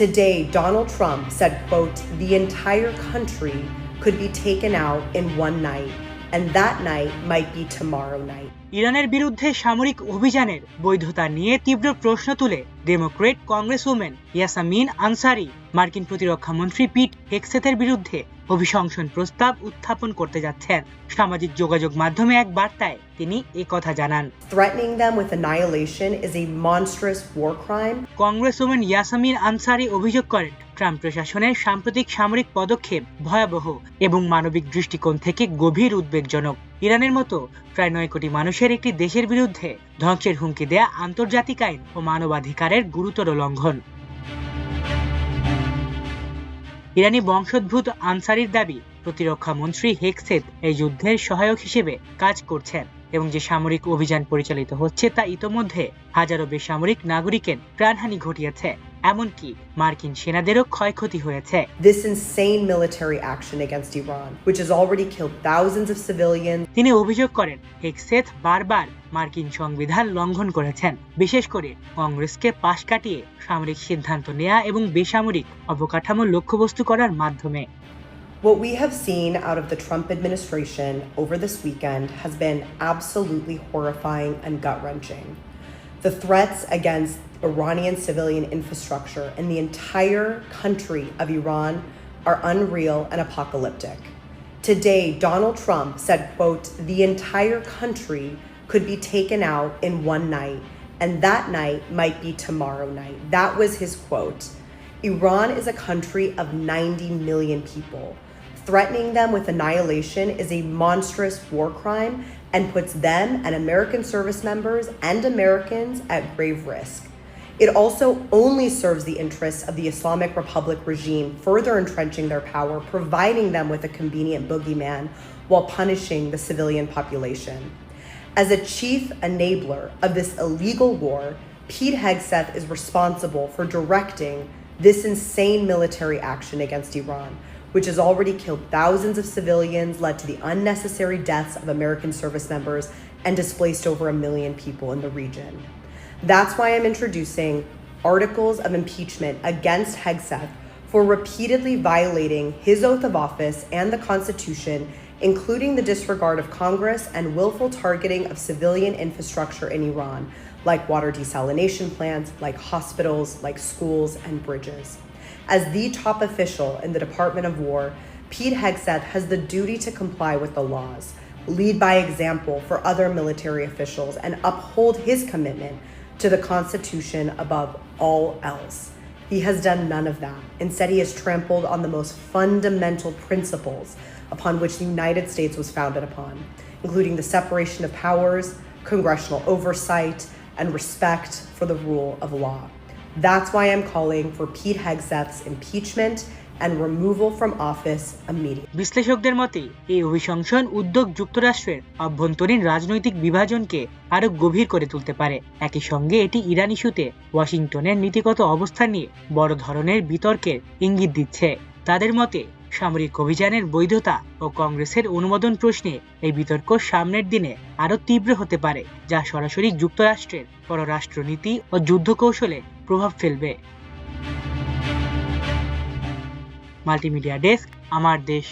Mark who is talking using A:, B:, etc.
A: Today, Donald Trump said, quote, "The entire country could be taken out in one night, and that night might be tomorrow night."
B: ইরানের বিরুদ্ধে সামরিক অভিযানের বৈধতা নিয়ে তীব্র প্রশ্ন তুলে ডেমোক্রেট কংগ্রেসউমেন ইয়াসমিন আনসারি মার্কিন প্রতিরক্ষা মন্ত্রী পিট হেগসেথের বিরুদ্ধে অভিশংসন প্রস্তাব উত্থাপন করতে যাচ্ছেন। সামাজিক যোগাযোগ মাধ্যমে এক বার্তায় তিনি একথা জানান।
A: Threatening them with annihilation is a monstrous war crime.
B: কংগ্রেসউমেন Yasmin Ansari অভিযোগ করেন, ট্রাম্প প্রশাসনের সাম্প্রতিক সামরিক পদক্ষেপ ভয়াবহ এবং মানবিক দৃষ্টিকোণ থেকে গভীর উদ্বেগজনক। ইরানের মতো প্রায় 9 কোটি মানুষের একটি দেশের বিরুদ্ধে ধ্বংসের হুমকি দেয়া আন্তর্জাতিক আইন ও মানবাধিকারের গুরুতর লঙ্ঘন। ইরানি বংশোদ্ভূত আনসারির দাবি, প্রতিরক্ষা মন্ত্রী হেগসেথ এই যুদ্ধের সহায়ক হিসেবে কাজ করছেন এবং যে সামরিক অভিযান পরিচালিত হচ্ছে তা ইতোমধ্যে হাজারো বেসামরিক নাগরিকের প্রাণহানি ঘটিয়েছে, এমনকি মার্কিন সেনাদেরও ক্ষয়ক্ষতি হয়েছে।
A: This insane military action against Iran, which has already killed thousands of civilians.
B: তিনি অভিযোগ করেন, হেগসেথ বারবার মার্কিন সংবিধান লঙ্ঘন করেছেন, বিশেষ করে কংগ্রেসকে পাশ কাটিয়ে সামরিক সিদ্ধান্ত নেওয়া এবং বেসামরিক অবকাঠামো লক্ষ্যবস্তু করার মাধ্যমে।
A: What we have seen out of the Trump administration over this weekend has been absolutely horrifying and gut-wrenching. The threats against Iranian civilian infrastructure and the entire country of Iran are unreal and apocalyptic. Today, Donald Trump said, quote, "The entire country could be taken out in one night, and that night might be tomorrow night." That was his quote. Iran is a country of 90 million people. Threatening them with annihilation is a monstrous war crime and puts them and American service members and Americans at grave risk. It also only serves the interests of the Islamic Republic regime, further entrenching their power, providing them with a convenient boogeyman while punishing the civilian population. As a chief enabler of this illegal war, Pete Hegseth is responsible for directing this insane military action against Iran, which has already killed thousands of civilians, led to the unnecessary deaths of American service members, and displaced over 1 million people in the region. That's why I'm introducing articles of impeachment against Hegseth for repeatedly violating his oath of office and the Constitution, including the disregard of Congress and willful targeting of civilian infrastructure in Iran, like water desalination plants, like hospitals, like schools and bridges. As the top official in the Department of War, Pete Hegseth has the duty to comply with the laws, lead by example for other military officials, and uphold his commitment to the Constitution above all else. He has done none of that. Instead, he has trampled on the most fundamental principles upon which the United States was founded upon, including the separation of powers, congressional oversight, and respect for the rule of law. That's why I'm calling for Pete Hegseth's impeachment and removal from office immediately.
B: বিশ্লেষকদের মতে এই অভিশংসন উদ্যোগ যুক্তরাষ্ট্রের অভ্যন্তরীণ রাজনৈতিক বিভাজনকে আরো গভীর করে তুলতে পারে। একই সঙ্গে এটি ইরান ইস্যুতে ওয়াশিংটনের নীতিগত অবস্থান নিয়ে বড় ধরনের বিতর্কের ইঙ্গিত দিচ্ছে। তাদের মতে সামরিক অভিযানের বৈধতা ও কংগ্রেসের অনুমোদন প্রশ্নে এই বিতর্ক সামনের দিনে আরো তীব্র হতে পারে, যা সরাসরি যুক্তরাষ্ট্রের পররাষ্ট্রনীতি ও যুদ্ধ কৌশলে প্রভাব ফেলবে। মাল্টিমিডিয়া ডেস্ক, আমার দেশ।